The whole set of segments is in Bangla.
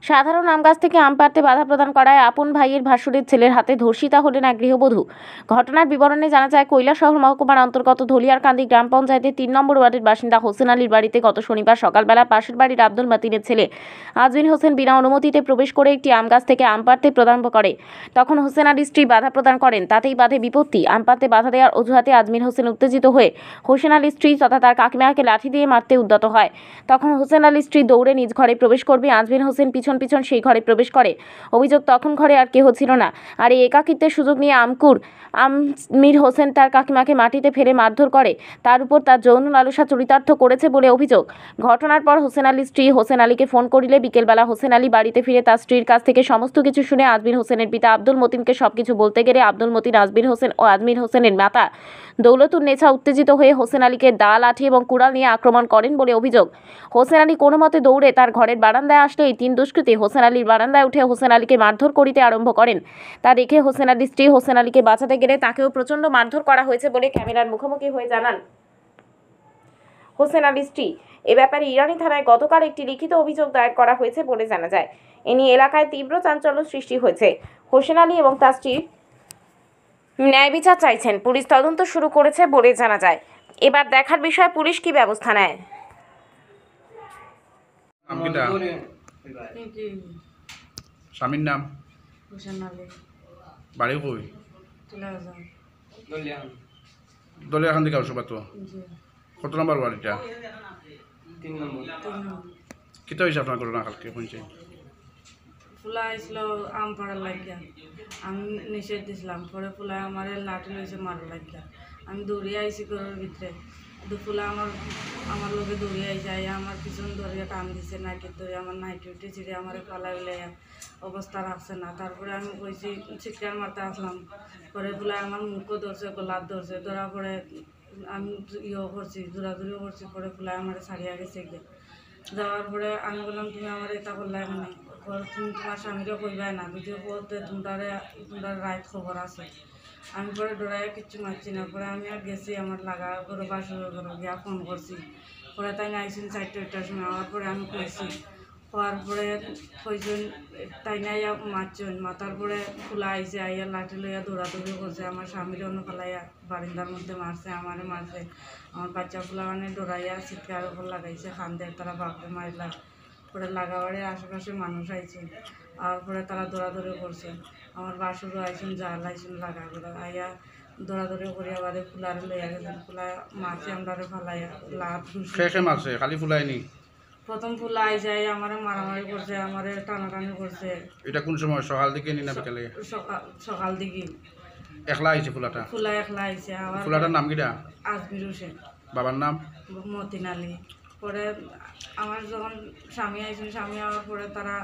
সাধারণ আম গাছ থেকে আম পাড়তে বাধা প্রদান করায় আপন ভাইয়ের ভাসুরের ছেলের হাতে ধর্ষিতা হলেন এক গৃহবধূ। ঘটনার বিবরণে জানা যায়, কৈলাসহর মহকুমার অন্তর্গত ধলিয়ারকান্দি গ্রাম পঞ্চায়েতের ৩ নম্বর ওয়ার্ডের বাসিন্দা হোসেন আলীর বাড়িতে গত শনিবার সকালবেলা পাশের বাড়ির আব্দুল মতিনের ছেলে আজমির হোসেন বিনা অনুমতিতে প্রবেশ করে একটি আম গাছ থেকে আম পাড়তে প্রদান করে। তখন হোসেন আলীর স্ত্রী বাধা প্রদান করেন, তাতেই বাধে বিপত্তি। আম পাড়তে বাধা দেওয়ার অজুহাতে আজমির হোসেন উত্তেজিত হয়ে হোসেন আলীর স্ত্রী তথা তার কাকিমাকে লাঠি দিয়ে মারতে উদ্যত হয়। তখন হোসেন আলীর স্ত্রী দৌড়ে নিজ ঘরে প্রবেশ করবে, আজমির হোসেন পিছন সেই ঘরে প্রবেশ করে। অভিযোগ, তখন ঘরে আর কেহ ছিল না। আর এই একাকিত্বের সুযোগ নিয়ে আজমির হোসেন তার কাকিমাকে মাটিতে ফেলে মারধর করে, তার উপর তার যৌন লালসা চরিতার্থ করেছে বলে অভিযোগ। ঘটনার পর হোসেন আলীর স্ত্রী হোসেন আলীকে ফোন করিলে বিকেলবেলা হোসেন আলী বাড়িতে ফিরে তার স্ত্রীর কাছ থেকে সমস্ত কিছু শুনে আজমির হোসেনের পিতা আব্দুল মতিনকে সবকিছু বলতে গেলে আব্দুল মতিন আজমির হোসেন ও আজমির হোসেনের মাতা দৌলতুন নেছা উত্তেজিত হয়ে হোসেন আলীকে দা, লাঠি এবং কুড়াল নিয়ে আক্রমণ করেন বলে অভিযোগ। হোসেন আলী কোনো মতে দৌড়ে তার ঘরের বারান্দায় আসলে এই 3 দুষ্কৃতী হোসেন আলীর বারান্দায় উঠে হোসেন আলীকে মারধর করিতে আরম্ভ করেন। তা দেখে হোসেন আলীর স্ত্রী হোসেন আলীকে বাঁচাতে গেলে তাকেও প্রচণ্ড মারধর করা হয়েছে বলে ক্যামেরার মুখোমুখি হয়ে জানান হোসেন আলীর স্ত্রী। এ ব্যাপারে ইরানি থানায় গতকাল একটি লিখিত অভিযোগ দায়ের করা হয়েছে বলে জানা যায়। এ নিয়ে এলাকায় তীব্র চাঞ্চল্য সৃষ্টি হয়েছে। হোসেন আলী এবং তার স্ত্রী ন্যায় বিচার চাইছেন। পুলিশ তদন্ত শুরু করেছে বলে জানা যায়। এবার দেখার বিষয় পুলিশ কি ব্যবস্থা নেয়। স্বামীর নাম বাড়ি কই? দলিয়াখান থেকে আসো বাতো। কত নম্বর ওয়ার্ড এটা? 3 নম্বর। কিতা হয়েছে আপনার ঘটনা কালকে শুনছি? ফুলা আসছিল আম পাড়ার লাগিয়া, আমি নিষেধ দিছিলাম। পরে ফুলা আমার লাঠি লইছে মারার লাগিয়া। আমি দৌড়িয়ে আইছি ঘরের ভিতরে। ফুলা আমার লোকে দৌড়িয়ে আইছে, আইয়া আমার পিছন ধরিয়া টান দিছে, নাইটের ধরে আমার নাইটি উঠে ছিঁড়ে আমার পালা উলাইয়া অবস্থা রাখছে না। তারপরে আমি কইছি চিৎকার মারতে আসলাম। পরে ফুলা আমার মুখও ধরছে, গলার ধরছে, ধরার পরে আমি করছি, দৌড়াদৌড়িও করছি। পরে ফুলা আমার ছাড়িয়া গেছে গিয়ে। যাওয়ার পরে আমি বললাম, তুমি আমার এটা করলে এখানে, তুমি তোমার স্বামীকেও কইবাই না, যদিও বলতে তোমার রাইট খবর আছে। আমি পরে ডরাইয়া কিচ্ছু মারছি না। পরে আমি আর গেছি আমার লাগা করে বাসর করে গিয়া ফোন করছি। পরে তাই আইসুন 4টার সময়। আমার পরে আমি কইছি, হওয়ার পরে কইজন তাই নাই মারছেন। মাথার পরে খোলা আইসে, আইয়া লাঠি লইয়া দৌড়াদৌড়ি করছে। আমার স্বামীর অন্য ফেলাইয়া বারিন্দার মধ্যে মারছে, আমারে মারছে। আমার বাচ্চা ফুলা মানে ডরাইয়া চিৎকার উপর লাগাইছে, খান্দে তারা বাপরে মারলা। পরে লাগাবাড়ির আশেপাশে মানুষ আইছে, আর পরে তারা দৌড়াদৌড়ি করছে। আমার বাসুরও আইসুন, জাল আইসুন লাগা করে আইয়া দৌড়াদৌড়ি করিয়া বাদে ফুলারে লইয়া গেছেন। ফুলা মারছে আমরা ফালাইয়া লাভ মারছে, খালি ফুলাইনি। প্রথম ফুলা আই যায় আমার মারামারি করছে, আমার টানাটানি করছে। এটা কোন সময়, সকাল দিকে নি না বিকালে? সকাল দিকে। একলা আইছে ফুলাটা? ফুলা একলা আইছে। আবার ফুলাটার নাম কিটা? আজমির হোসেন। বাবার নাম? মতিন আলী। পরে আমার যখন স্বামী আইসেন, স্বামী আওয়ার পরে তারা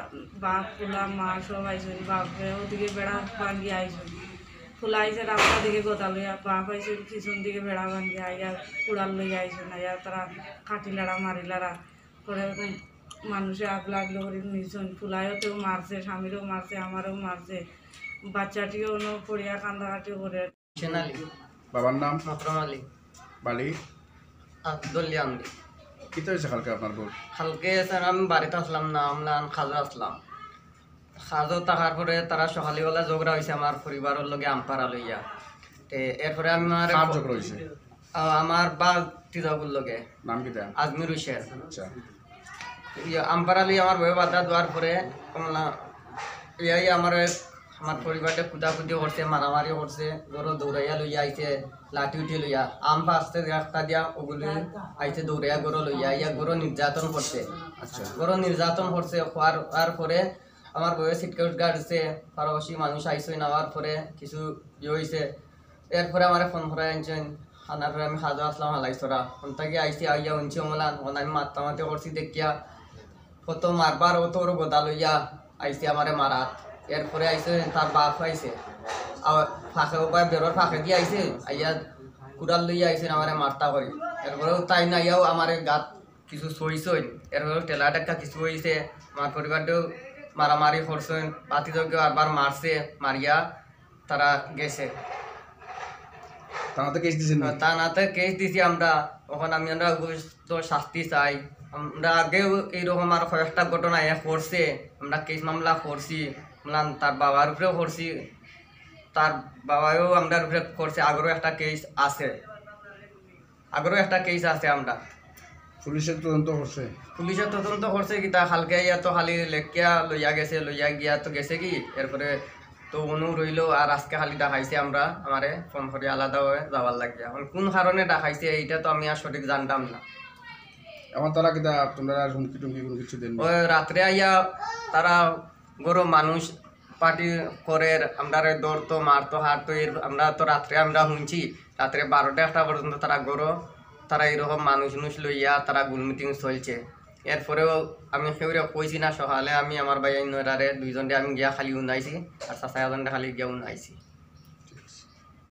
বাপ ফুলা মা সব আইসেন। বাপে ওদিকে বেড়া ভাঙ্গি আইসেন। ফুলা আইসে রাস্তা দিকে গোদা লইয়া, বাপ আইসে পিছন দিকে বেড়া ভাঙ্গি আইয়া কুড়াল লইয়া আইসেন। আইয়া তারা কাটিলাড়া মারিলাড়া করে মানুষে আগলা আগলো করে নিয়েছেন। ফুলাইও তেও মারছে, স্বামীরও মারছে, আমারও মারছে, বাচ্চাটিও পড়িয়া কান্দাকাটিও করে। বাবার নাম? মাতরম আলী। বাড়ি? দলিয়ান্দি। কিতা হয়েছে কালকে আপনার বউ? কালকে স্যার আমি বাড়িতে আসলাম না, আমরা খাজো আসলাম। খাজো থাকার পরে তারা সকালবেলা ঝগড়া হয়েছে আমার পরিবারের লগে আমপাড়া লইয়া। এরপরে আমার ঝগড়া হয়েছে আমার বা তিজাবুর লগে। নাম কিতা? আজমির হোসেন। আচ্ছা। আমপাড়া লইয়া আমার বয়ে বাধা দেওয়ার পরে আমার পরিবারটা কুদাকুদি করছে, মারামারি করছে, গরো দৌড়াইয়া লইয়া আইছে, লাঠি উঠে লইয়া আম পাশতে রাস্তা দিয়া ওগুলি আইছে দৌড়াইয়া গরো লইয়া আইয়া গরো নির্যাতন করছে। আচ্ছা। গরো নির্যাতন করছে হওয়ার পরে আমার বয়ে সিটকেট গাড়ছে, পারবাসী মানুষ আইসে নেওয়ার পরে কিছু হয়েছে। এরপরে আমার ফোন করে আনছেন, আনার পরে আমি খাজা আসলাম হালাইছরা ওনটাকে আইসি আইয়া উনছি অমলান আমি মাতামাতি করছি দেখিয়া কত মারবার ও তোর গোদা লইয়া আইসি আমারে মারাত। এরপরে আইসে তার বাপ আইসে, ফাঁকে উপায় বেরোর ফাঁকে দিয়ে আইসে, আইয়া কুড়াল লইয়া আইসেন আমারে মারতা করি। এরপরেও তাই না আইয়াও আমার গাত কিছু সইছেন। এরপরেও টেলা টেক্কা কিছু হয়েছে। আমার পরিবারটাও মারামারি করছেন, বাতিদেরকেও আরবার মারছে, মারিয়া তারা গেছে। থানাতে কেস দিয়েছেন? থানাতে কেস দিছি আমরা। ওখানে আমি আমরা শাস্তি চাই। আমরা আগেও এইরকম আর কয়েকটা ঘটনা করছে, আমরা কেস মামলা করছি, তার বাবার উপরেও করছি, তার বাবাও আমরার উপরে করছে, আগেরও একটা কেস আছে, আমরা পুলিশের তদন্ত করছে। পুলিশের তদন্ত করছে কি তা হালকা ইয়া তো খালি লেখিয়া লইয়া গিয়া তো গেছে কি, এরপরে তো অনু রইল আর আজকে খালি ডাকাইছে, আমরা আমারে ফোন করে আলাদা হয়ে যাওয়ার লাগিয়া। কোন কারণে ডাকাইছে এইটা তো আমি আর সঠিক জানতাম না। আমার তারা কিতা তোমরা আর হুমকি টুমকি কোনো কিছু দেন? ওই রাত্রে আইয়া তারা গরু মানুষ পার্টি করে আমরা দৌড়তো মারতো হারতো, আমরা তো রাত্রে আমরা শুনছি রাত্রে 12টা পর্যন্ত তারা এরকম মানুষ লইয়া তারা গুল মিটিং চলছে। এরপরেও আমি সেউরে কইছি না, সকালে আমি আমার ভাই নয়টারে 2জনরে আমি গিয়া খালি উনাইছি আর চাচা এজনরে খালি গিয়া উনাইছি।